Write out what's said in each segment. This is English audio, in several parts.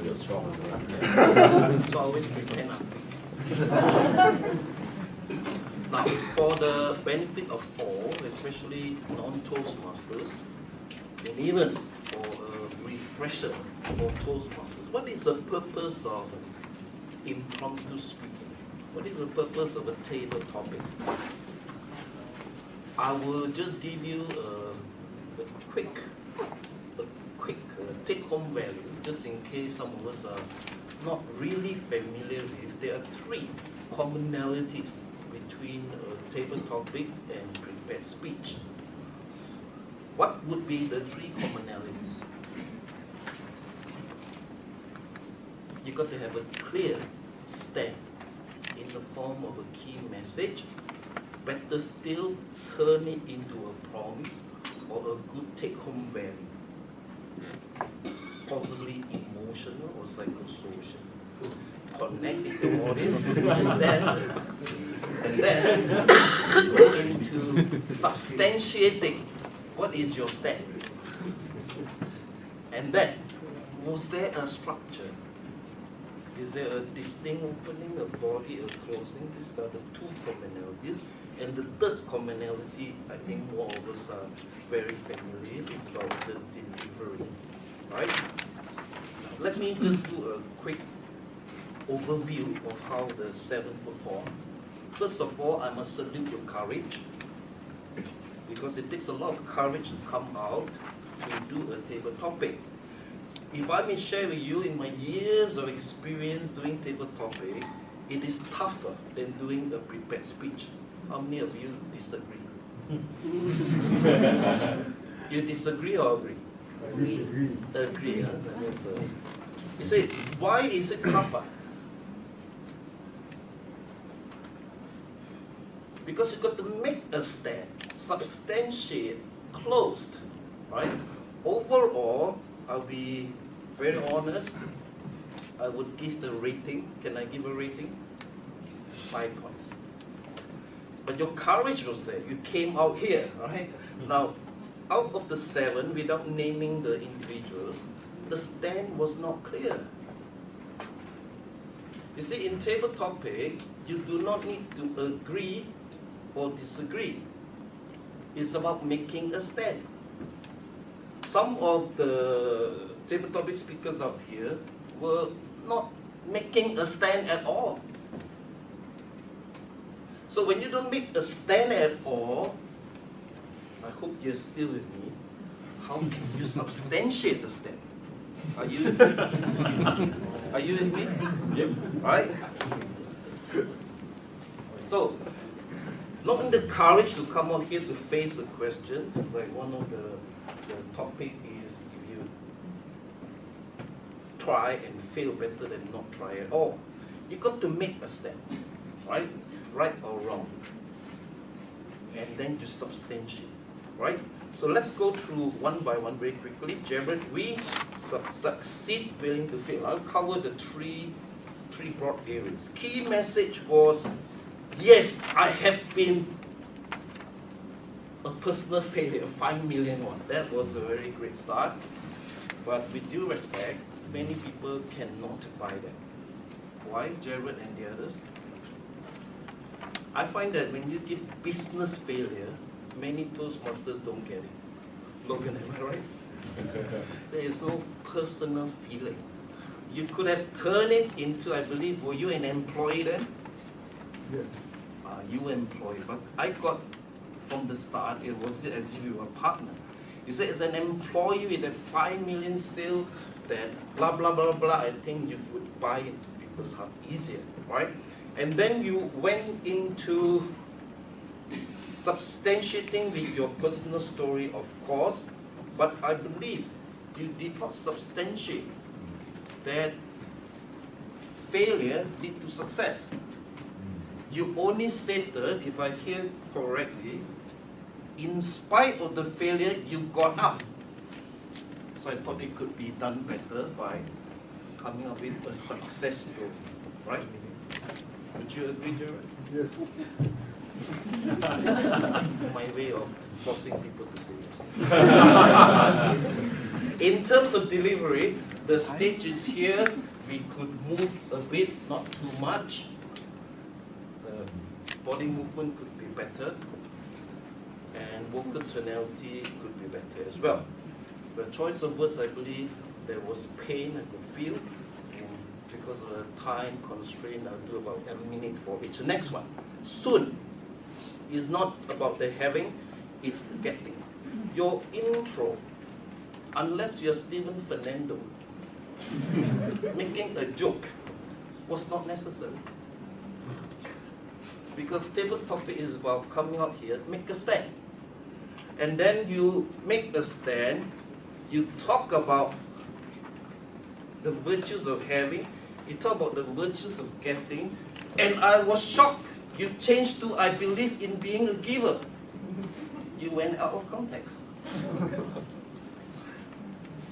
you're strong. So I always pretend I'm weak. Now, for the benefit of all, especially non-Toastmasters, and even for a refresher for Toastmasters, what is the purpose of impromptu speaking? What is the purpose of a table topic? I will just give you a quick take-home value, just in case some of us are not really familiar with. There are three commonalities between a table topic and prepared speech. What would be the three commonalities? You got to have a clear stand in the form of a key message. Better still, turn it into a promise or a good take-home value. Possibly emotional or psychosocial. Connect with the audience and then go into substantiating what is your stand. And then, was there a structure? Is there a distinct opening, a body, a closing? These are the two commonalities. And the third commonality, I think more of us are very familiar with, is about the delivery. Right? Now, let me just do a quick overview of how the seven perform. First of all, I must salute your courage, because it takes a lot of courage to come out to do a table topic. If I may share with you, in my years of experience doing table topic, it is tougher than doing a prepared speech. How many of you disagree? You disagree or agree? Agree. Huh? You say, why is it tougher? Because you've got to make a stand, substantiate, closed, right? Overall, I'll be very honest, I would give the rating. Can I give a rating? 5 points. But your courage was there. You came out here, right? Now, out of the 7, without naming the individuals, the stand was not clear. You see, in table topic, you do not need to agree or disagree. It's about making a stand. Some of the table topic speakers out here were not making a stand at all. So when you don't make a stand at all, I hope you're still with me. How can you substantiate the stand? Are you with me? Are you with me? Yep. Right? So, not in the courage to come out here to face a question, just like one of the topic is if you try and fail better than not try at all. You got to make a stand, right? Right or wrong. And then you substantiate, right? So let's go through one by one very quickly. Jared, we succeed willing to fail. I'll cover the three broad areas. Key message was, yes, I have been a personal failure, 5 million one. That was a very great start. But with due respect, many people cannot buy that. Why, Jared and the others? I find that when you give business failure, many Toastmasters don't get it. Logan, am I right? There is no personal feeling. You could have turned it into, I believe, were you an employee then? Yes. You were employed, but I got from the start, it was as if you were a partner. You said as an employee with a 5 million sale, that blah, blah, blah, blah, I think you would buy into people's heart easier, right? And then you went into substantiating with your personal story, of course, but I believe you did not substantiate that failure led to success. You only stated, if I hear correctly, in spite of the failure, you got up. So I thought it could be done better by coming up with a success story, right? Would you agree, Jared? Yes. My way of forcing people to say yes. In terms of delivery, the stage is here. We could move a bit, not too much. The body movement could be better, and vocal tonality could be better as well. The choice of words, I believe, there was pain I could feel, and because of the time constraint, I'll do about a minute for each. The next one, soon, is not about the having, it's the getting. Your intro, unless you're Stephen Fernando, making a joke was not necessary. Because table topic is about coming out here, make a stand. And then you make a stand, you talk about the virtues of having, you talk about the virtues of getting, and I was shocked. You changed to, I believe in being a giver. You went out of context.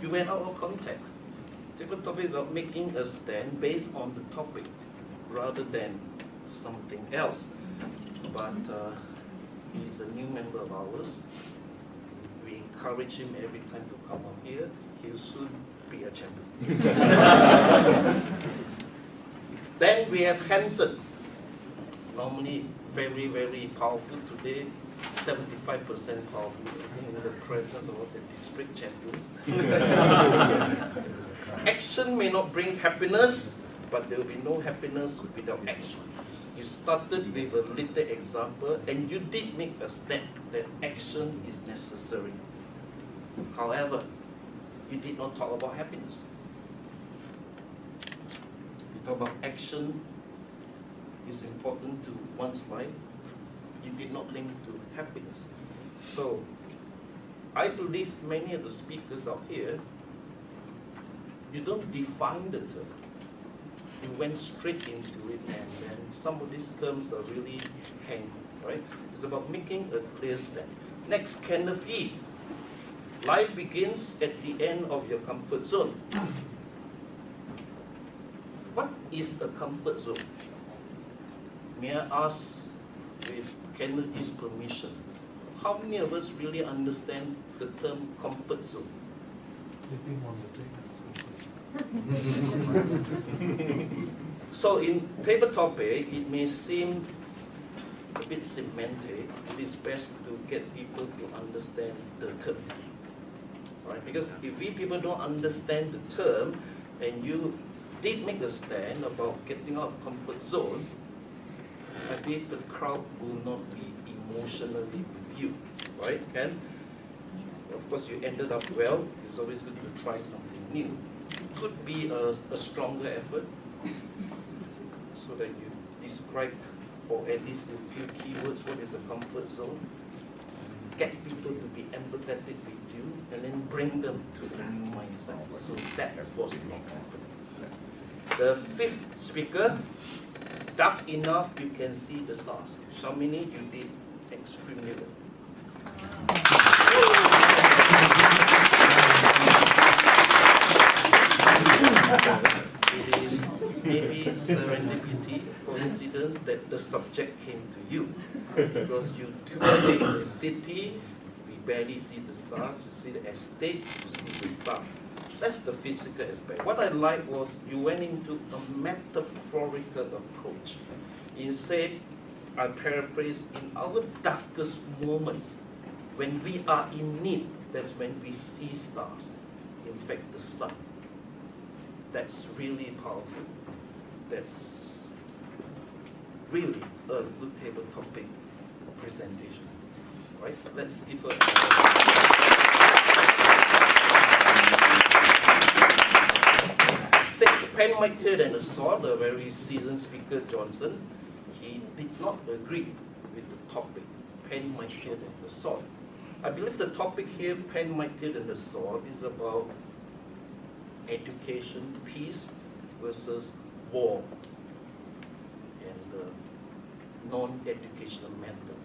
You went out of context. Table topic is about making a stand based on the topic rather than something else. But he's a new member of ours. We encourage him every time to come up here. He'll soon be a champion. Then we have Hanson. Normally very, very powerful. Today, 75% powerful in the presence of the district champions. Action may not bring happiness, but there will be no happiness without action. You started with a little example, and you did make a step that action is necessary. However, you did not talk about happiness. You talk about action is important to one's life. You did not link to happiness. So, I believe many of the speakers out here, you don't define the term. You went straight into it, and then some of these terms are really hanging, right? It's about making a clear stand. Next, Kenneth E. Life begins at the end of your comfort zone. What is a comfort zone? May I ask, with Kenneth E's permission, how many of us really understand the term comfort zone? Sleeping on the table. So in table topic, it may seem a bit semantic. It is best to get people to understand the term, right? Because if we people don't understand the term, and you did make a stand about getting out of comfort zone, I believe the crowd will not be emotionally with you, right, Ken? Of course, you ended up well. It's always good to try something new. It could be a stronger effort, so that you describe, or at least a few keywords, what is a comfort zone, get people to be empathetic with you, and then bring them to a new mindset. So that was not happening. The fifth speaker, dark enough you can see the stars. Shamini, you did extremely well. It is maybe serendipity, coincidence that the subject came to you. Because you today in the city, we barely see the stars. You see the estate, you see the stars. That's the physical aspect. What I liked was you went into a metaphorical approach. Instead, I paraphrase, in our darkest moments, when we are in need, that's when we see stars. In fact, the sun. That's really powerful. That's really a good table topic presentation. Right? Let's give her six, pen mightier than a sword, a very seasoned speaker, Johnson. He did not agree with the topic, pen mightier than the sword. I believe the topic here, pen mightier than the sword, is about education, peace versus war, and the non-educational matter.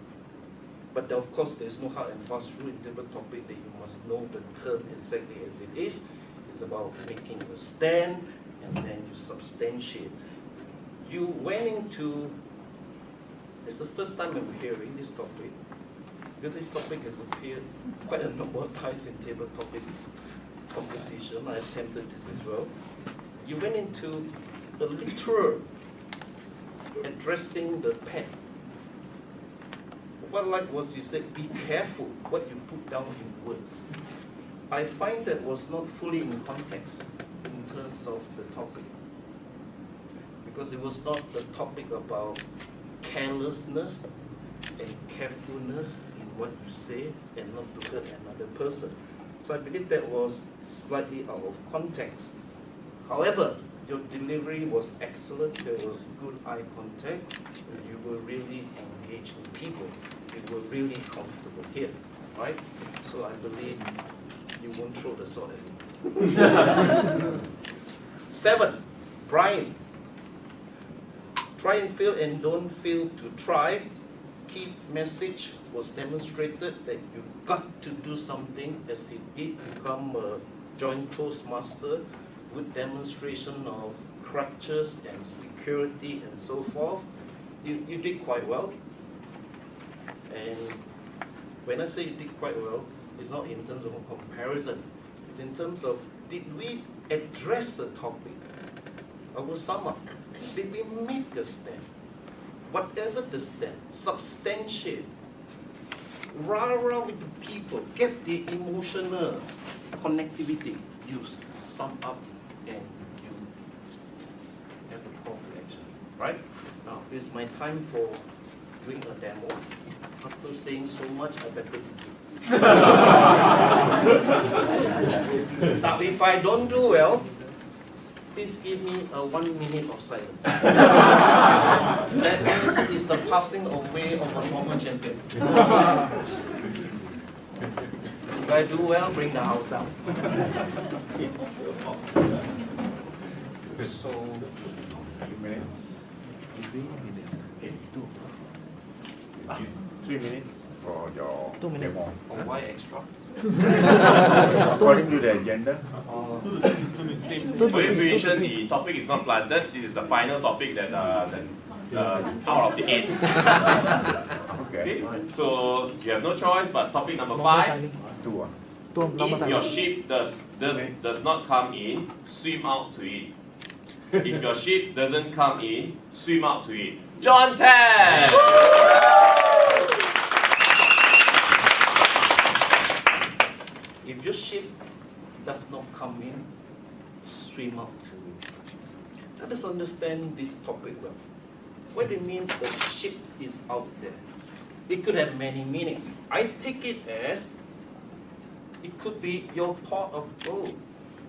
But of course, there's no hard and fast rule in table topic that you must know the term exactly as it is. It's about making a stand, and then you substantiate. You went into, it's the first time I'm hearing this topic, because this topic has appeared quite a number of times in table topics competition, I attempted this as well. You went into a literal addressing the pen. What I liked was you said, be careful what you put down in words. I find that was not fully in context in terms of the topic. Because it was not the topic about carelessness and carefulness in what you say and not to hurt another person. So I believe that was slightly out of context. However, your delivery was excellent, there was good eye contact, and you were really engaged with people. You were really comfortable here, right? So I believe you won't throw the sword at me. 7, Brian. Try and fail and don't fail to try. Key message was demonstrated that you got to do something, as he did become a joint Toastmaster with demonstration of crutches and security and so forth. You did quite well. And when I say you did quite well, it's not in terms of a comparison. It's in terms of, did we address the topic? I will sum up. Did we make a stand? Whatever the stand, substantiate, rah-rah with the people, get the emotional connectivity, you sum up and you have a call to action, right? Now, this is my time for doing a demo. After saying so much, I better do. Now, if I don't do well, please give me a 1 minute of silence. That means it's the passing away of a former champion. If I do well, bring the house down. So, 3 minutes. 3 minutes for your 2 minutes. demo. Or why extra? According to the agenda. For information, the topic is not planted. This is the final topic that out of the 8. Okay. So you have no choice, but topic number 5. 2. If your ship does not come in, swim out to it. If your ship doesn't come in, swim out to it. John 10. If your ship does not come in, swim out to it. Let us understand this topic well. What do you mean the ship is out there? It could have many meanings. I take it as, it could be your pot of gold.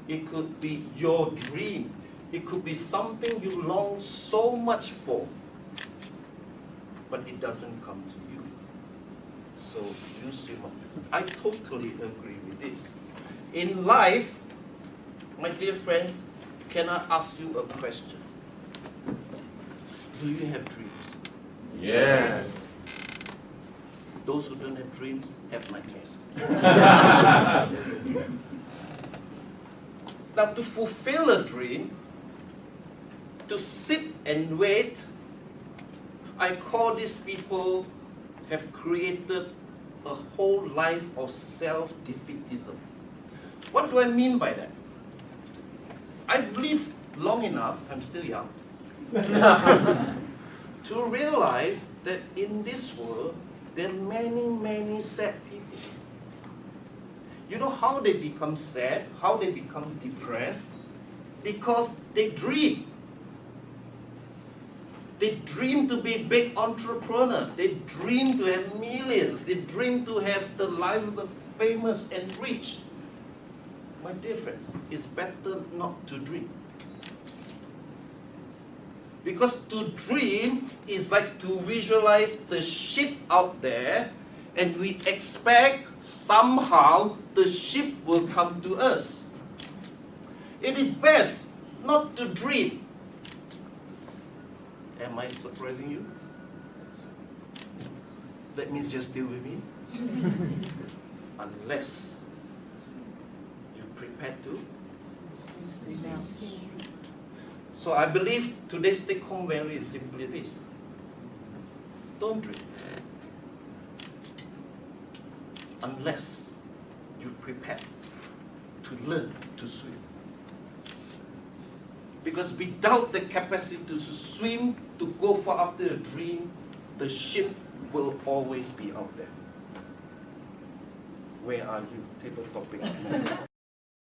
It could be your dream. It could be something you long so much for, but it doesn't come to you. So you swim out. I totally agree with this. In life, my dear friends, can I ask you a question? Do you have dreams? Yes. Those who don't have dreams have nightmares. Now, to fulfill a dream, to sit and wait, I call these people have created a whole life of self-defeatism. What do I mean by that? I've lived long enough, I'm still young, to realize that in this world, there are many, many sad people. You know how they become sad, how they become depressed? Because they dream. They dream to be big entrepreneur. They dream to have millions. They dream to have the life of the famous and rich. My dear friends, it's better not to dream. Because to dream is like to visualize the ship out there, and we expect somehow the ship will come to us. It is best not to dream. Am I surprising you? That means you're still with me? Unless you're prepared to. So I believe today's take-home value is simply this. Don't dream. Unless you're prepared to learn to swim. Because without the capacity to swim, to go far after a dream, the ship will always be out there. Where are you? Table topic.